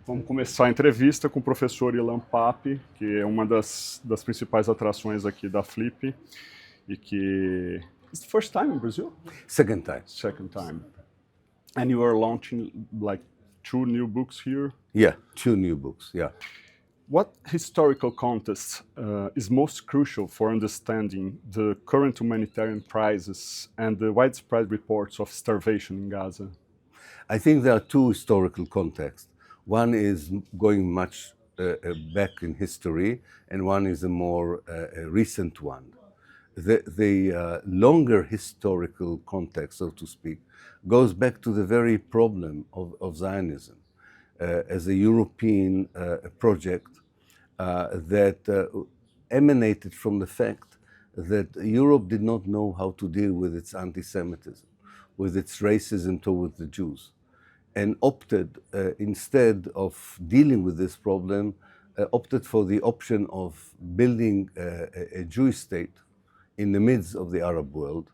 Vamos começar a entrevista com o professor Ilan Pappe, que é uma das principais atrações aqui da Flip e que... It's the first time in Brazil? Second time. Second time. And you are launching like 2 new books here? Yeah, 2 new books, yeah. What historical context is most crucial for understanding the current humanitarian crisis and the widespread reports of starvation in Gaza? I think there are 2 historical contexts. One is going much back in history, and one is a more recent one. The longer historical context, so to speak, goes back to the very problem of Zionism as a European project that emanated from the fact that Europe did not know how to deal with its anti-Semitism, with its racism towards the Jews, and opted, instead of dealing with this problem, opted for the option of building a Jewish state in the midst of the Arab world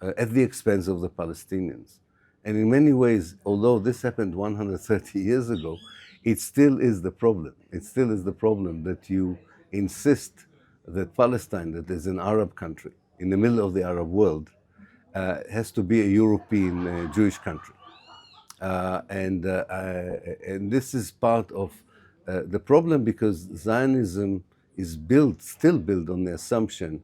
at the expense of the Palestinians. And in many ways, although this happened 130 years ago, it still is the problem. It still is the problem that you insist that Palestine, that is an Arab country in the middle of the Arab world, has to be a European Jewish country. And this is part of the problem, because Zionism is still built on the assumption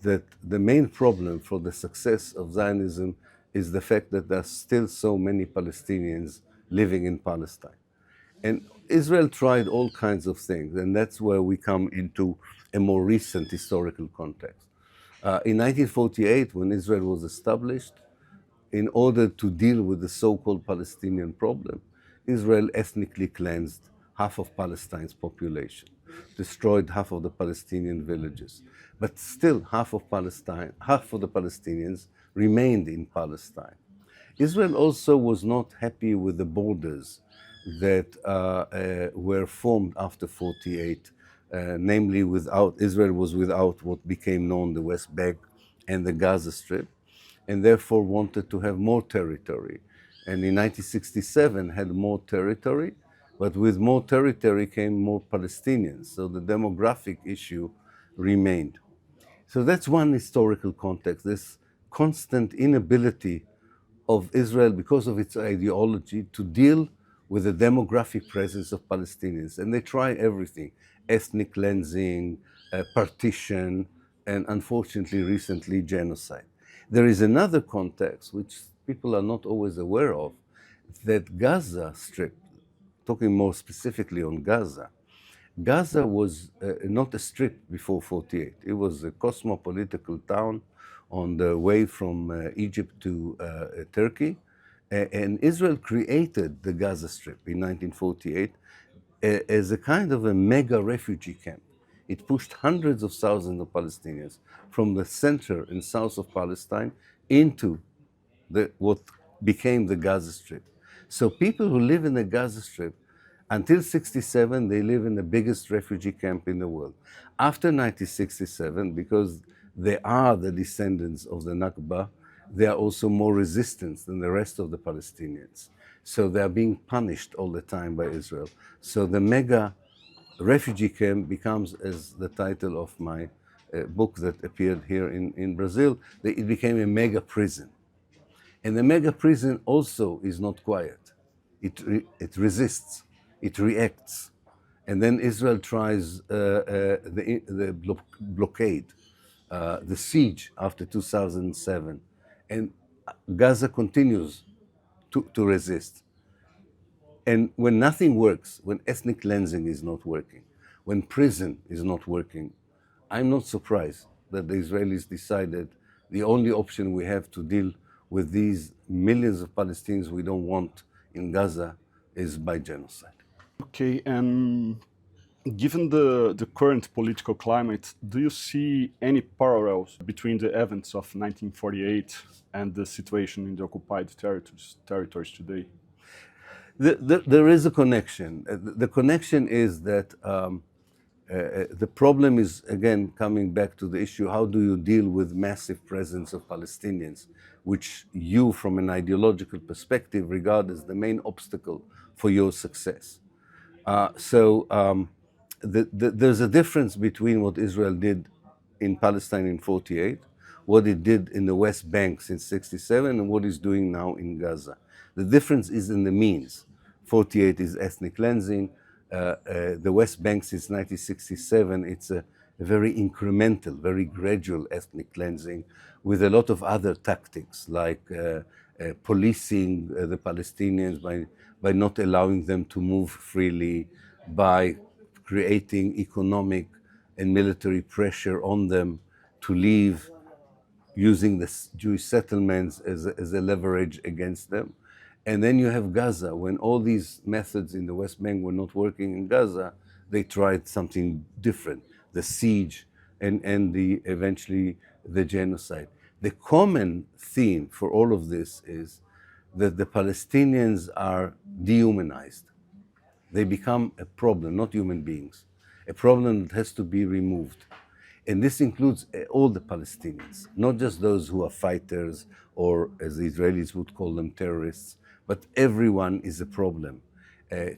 that the main problem for the success of Zionism is the fact that there are still so many Palestinians living in Palestine. And Israel tried all kinds of things, and that's where we come into a more recent historical context. In 1948, when Israel was established, in order to deal with the so-called Palestinian problem, Israel ethnically cleansed half of Palestine's population, destroyed half of the Palestinian villages. But still, half of the Palestinians remained in Palestine. Israel also was not happy with the borders that were formed after 48, namely Israel was without what became known the West Bank and the Gaza Strip, and therefore wanted to have more territory. And in 1967 had more territory, but with more territory came more Palestinians, so the demographic issue remained. So that's one historical context, this constant inability of Israel, because of its ideology, to deal with the demographic presence of Palestinians. And they try everything, ethnic cleansing, partition, and unfortunately recently genocide. There is another context which people are not always aware of, that Gaza Strip, talking more specifically on Gaza, Gaza was not a strip before 48. It was a cosmopolitical town on the way from Egypt to Turkey. And Israel created the Gaza Strip in 1948 as a kind of a mega refugee camp. It pushed hundreds of thousands of Palestinians from the center and south of Palestine into what became the Gaza Strip. So people who live in the Gaza Strip, until 1967, they live in the biggest refugee camp in the world. After 1967, because they are the descendants of the Nakba, they are also more resistant than the rest of the Palestinians. So they are being punished all the time by Israel. So the mega refugee camp becomes, as the title of my book that appeared here in Brazil, it became a mega prison. And the mega prison also is not quiet. It resists. It reacts. And then Israel tries the blockade, the siege after 2007. And Gaza continues to resist. And when nothing works, when ethnic cleansing is not working, when prison is not working, I'm not surprised that the Israelis decided the only option we have to deal with these millions of Palestinians we don't want in Gaza is by genocide. Okay, and given the current political climate, do you see any parallels between the events of 1948 and the situation in the occupied territories today? There is a connection. The connection is that the problem is, again, coming back to the issue, how do you deal with massive presence of Palestinians, which you, from an ideological perspective, regard as the main obstacle for your success. There's a difference between what Israel did in Palestine in 48, what it did in the West Bank since 67, and what it's doing now in Gaza. The difference is in the means. 48 is ethnic cleansing. The West Bank since 1967, it's a very incremental, very gradual ethnic cleansing with a lot of other tactics like policing the Palestinians by not allowing them to move freely, by creating economic and military pressure on them to leave, using the Jewish settlements as a leverage against them. And then you have Gaza. When all these methods in the West Bank were not working in Gaza, they tried something different, the siege and eventually the genocide. The common theme for all of this is that the Palestinians are dehumanized. They become a problem, not human beings, a problem that has to be removed. And this includes all the Palestinians, not just those who are fighters or, as the Israelis would call them, terrorists, but everyone is a problem. A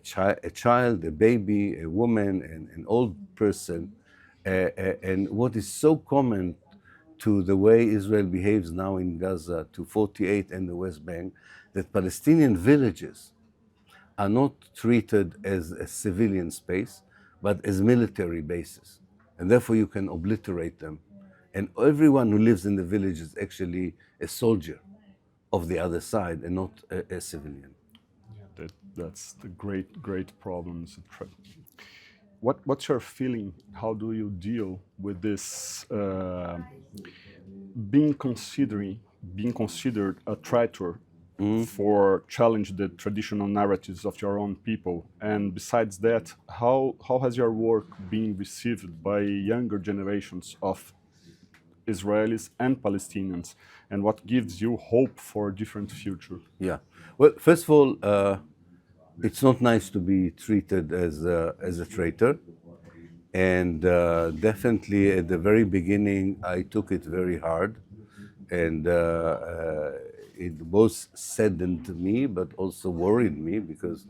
child, a baby, a woman, an old person. And what is so common to the way Israel behaves now in Gaza, to 48 and the West Bank, that Palestinian villages are not treated as a civilian space, but as military bases. And therefore you can obliterate them. And everyone who lives in the village is actually a soldier of the other side and not a civilian. That's the great problems. What's your feeling? How do you deal with this being considered a traitor for challenge the traditional narratives of your own people? And besides that, how has your work been received by younger generations of Israelis and Palestinians, and what gives you hope for a different future? Yeah. Well, first of all, it's not nice to be treated as a traitor. And definitely at the very beginning, I took it very hard. And it both saddened me, but also worried me, because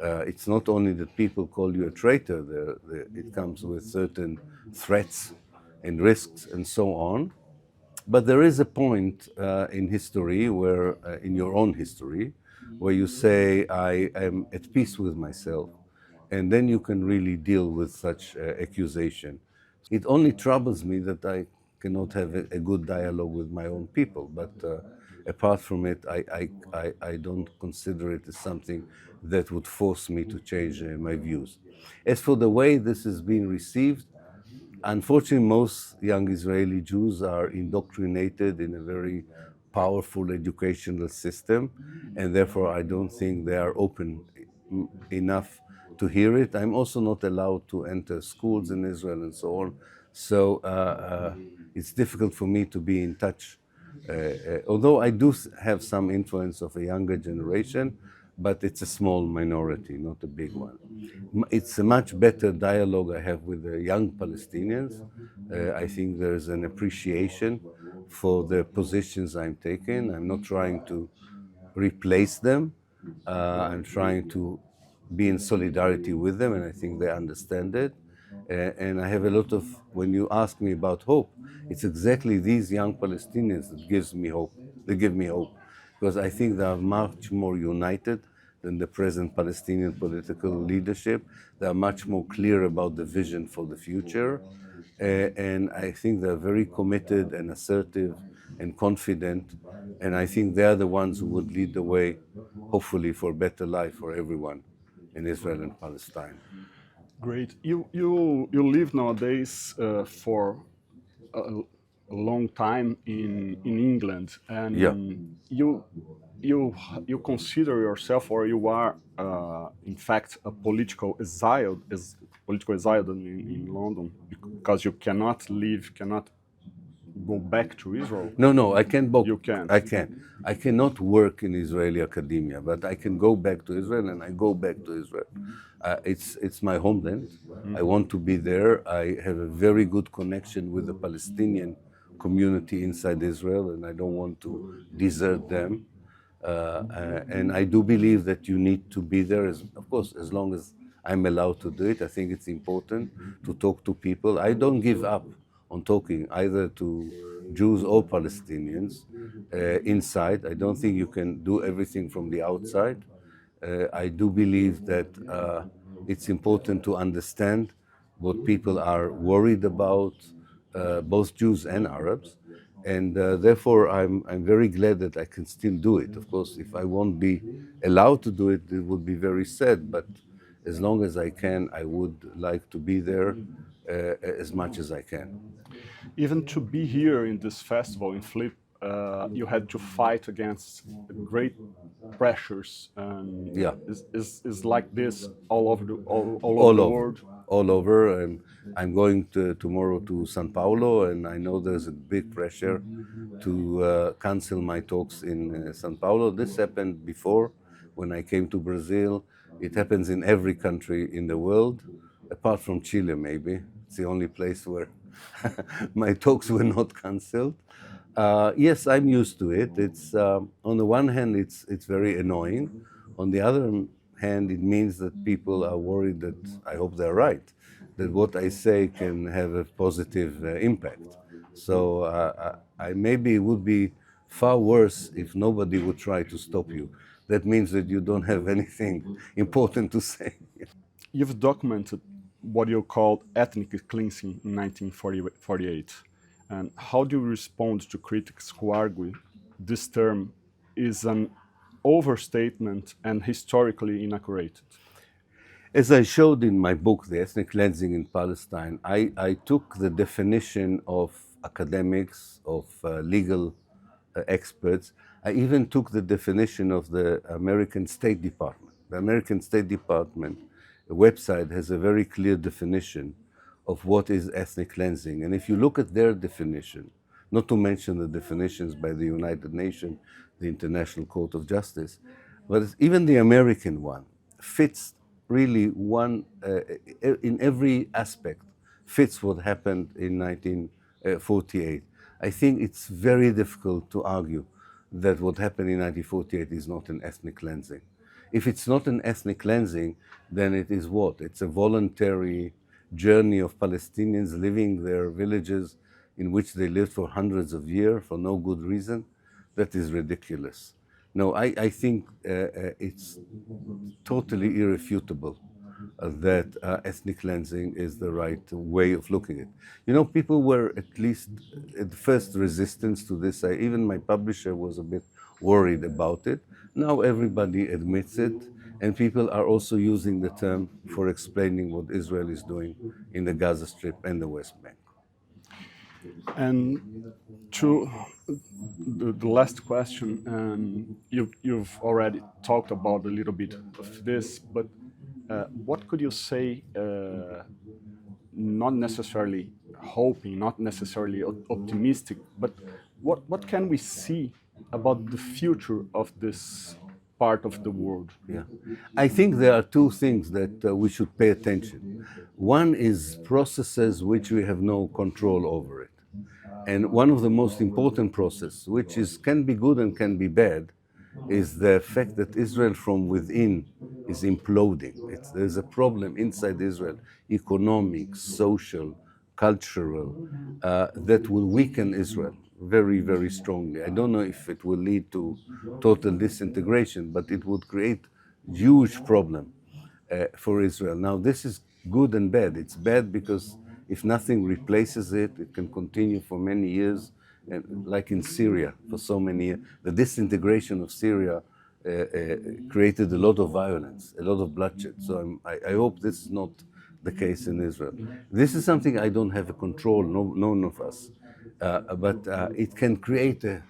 it's not only that people call you a traitor, it comes with certain threats and risks and so on. But there is a point in history where, in your own history, where you say, I am at peace with myself, and then you can really deal with such accusation. It only troubles me that I cannot have a good dialogue with my own people, but apart from it, I don't consider it as something that would force me to change my views. As for the way this is being received, unfortunately, most young Israeli Jews are indoctrinated in a very powerful educational system, and therefore I don't think they are open enough to hear it. I'm also not allowed to enter schools in Israel and so on, so it's difficult for me to be in touch. Although I do have some influence of a younger generation, but it's a small minority, not a big one. It's a much better dialogue I have with the young Palestinians. I think there's an appreciation for the positions I'm taking. I'm not trying to replace them. I'm trying to be in solidarity with them, and I think they understand it. And I have a lot of, when you ask me about hope, it's exactly these young Palestinians that gives me hope. They give me hope, because I think they are much more united than the present Palestinian political leadership. They are much more clear about the vision for the future. And I think they're very committed and assertive and confident. And I think they're the ones who would lead the way, hopefully, for a better life for everyone in Israel and Palestine. Great. You live nowadays for a long time in England, and Yeah. you consider yourself, or you are in fact a political exile, in London, because you cannot go back to Israel. No, I can go. You can. I can. I cannot work in Israeli academia, but I can go back to Israel, and I go back to Israel. It's my homeland. I want to be there. I have a very good connection with the Palestinian community inside Israel, and I don't want to desert them. And I do believe that you need to be there, of course, as long as I'm allowed to do it. I think it's important to talk to people. I don't give up on talking either to Jews or Palestinians inside. I don't think you can do everything from the outside. I do believe that it's important to understand what people are worried about, both Jews and Arabs. And therefore, I'm very glad that I can still do it. Of course, if I won't be allowed to do it, it would be very sad. But as long as I can, I would like to be there as much as I can. Even to be here in this festival in Flip, you had to fight against great pressures. And Yeah. is like this all over all over All the over, world? all over. I'm going tomorrow to São Paulo, and I know there's a big pressure to cancel my talks in São Paulo. This happened before when I came to Brazil. It happens in every country in the world, apart from Chile, maybe. It's the only place where my talks were not cancelled. Yes, I'm used to it. It's on the one hand, it's very annoying. On the other hand, it means that people are worried that I hope they're right, that what I say can have a positive impact. So maybe it would be far worse if nobody would try to stop you. That means that you don't have anything important to say. You've documented what you called ethnic cleansing in 1948. And how do you respond to critics who argue this term is an overstatement and historically inaccurate? As I showed in my book, The Ethnic Cleansing in Palestine, I took the definition of academics, of legal experts. I even took the definition of the American State Department. The American State Department website has a very clear definition of what is ethnic cleansing. And if you look at their definition, not to mention the definitions by the United Nations, the International Court of Justice, but even the American one fits really one, in every aspect, fits what happened in 1948. I think it's very difficult to argue that what happened in 1948 is not an ethnic cleansing. If it's not an ethnic cleansing, then it is what? It's a voluntary journey of Palestinians leaving their villages in which they lived for hundreds of years for no good reason. That is ridiculous. No, I think it's totally irrefutable that ethnic cleansing is the right way of looking at it. You know, people were at least at first resistance to this. Even my publisher was a bit worried about it. Now everybody admits it, and people are also using the term for explaining what Israel is doing in the Gaza Strip and the West Bank. And to the last question, you've already talked about a little bit of this, but what could you say, not necessarily hoping, not necessarily optimistic, but what can we see about the future of this part of the world? Yeah, I think there are two things that we should pay attention. One is processes which we have no control over it. And one of the most important processes, which can be good and can be bad, is the fact that Israel from within is imploding. There's a problem inside Israel, economic, social, cultural, that will weaken Israel very, very strongly. I don't know if it will lead to total disintegration, but it would create huge problem for Israel. Now, this is good and bad. It's bad because if nothing replaces it, it can continue for many years, and like in Syria for so many years. The disintegration of Syria created a lot of violence, a lot of bloodshed. So I hope this is not the case in Israel. This is something I don't have a control, none of us, but it can create a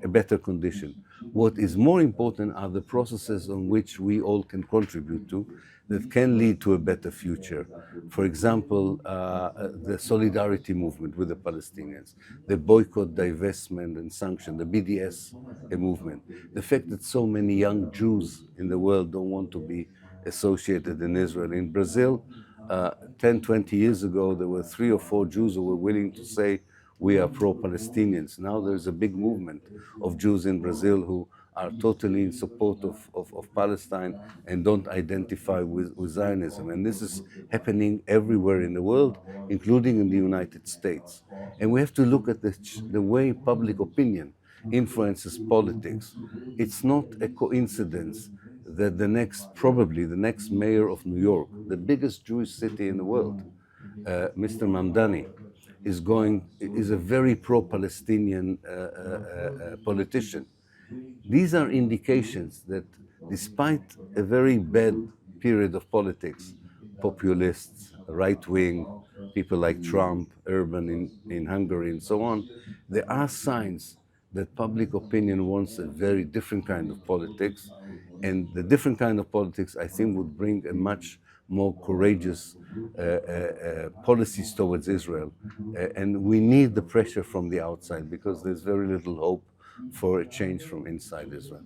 better condition. What is more important are the processes on which we all can contribute to that can lead to a better future. For example, the solidarity movement with the Palestinians, the boycott, divestment, and sanction, the BDS movement, the fact that so many young Jews in the world don't want to be associated in Israel. In Brazil, 10, 20 years ago, there were 3 or 4 Jews who were willing to say, we are pro-Palestinians. Now there's a big movement of Jews in Brazil who are totally in support of Palestine and don't identify with Zionism. And this is happening everywhere in the world, including in the United States. And we have to look at the way public opinion influences politics. It's not a coincidence that probably the next mayor of New York, the biggest Jewish city in the world, Mr. Mamdani, is a very pro-Palestinian politician. These are indications that despite a very bad period of politics, populists, right-wing, people like Trump, Erdogan in Hungary and so on, there are signs that public opinion wants a very different kind of politics, and the different kind of politics, I think, would bring a much more courageous policies towards Israel. And we need the pressure from the outside because there's very little hope for a change from inside Israel.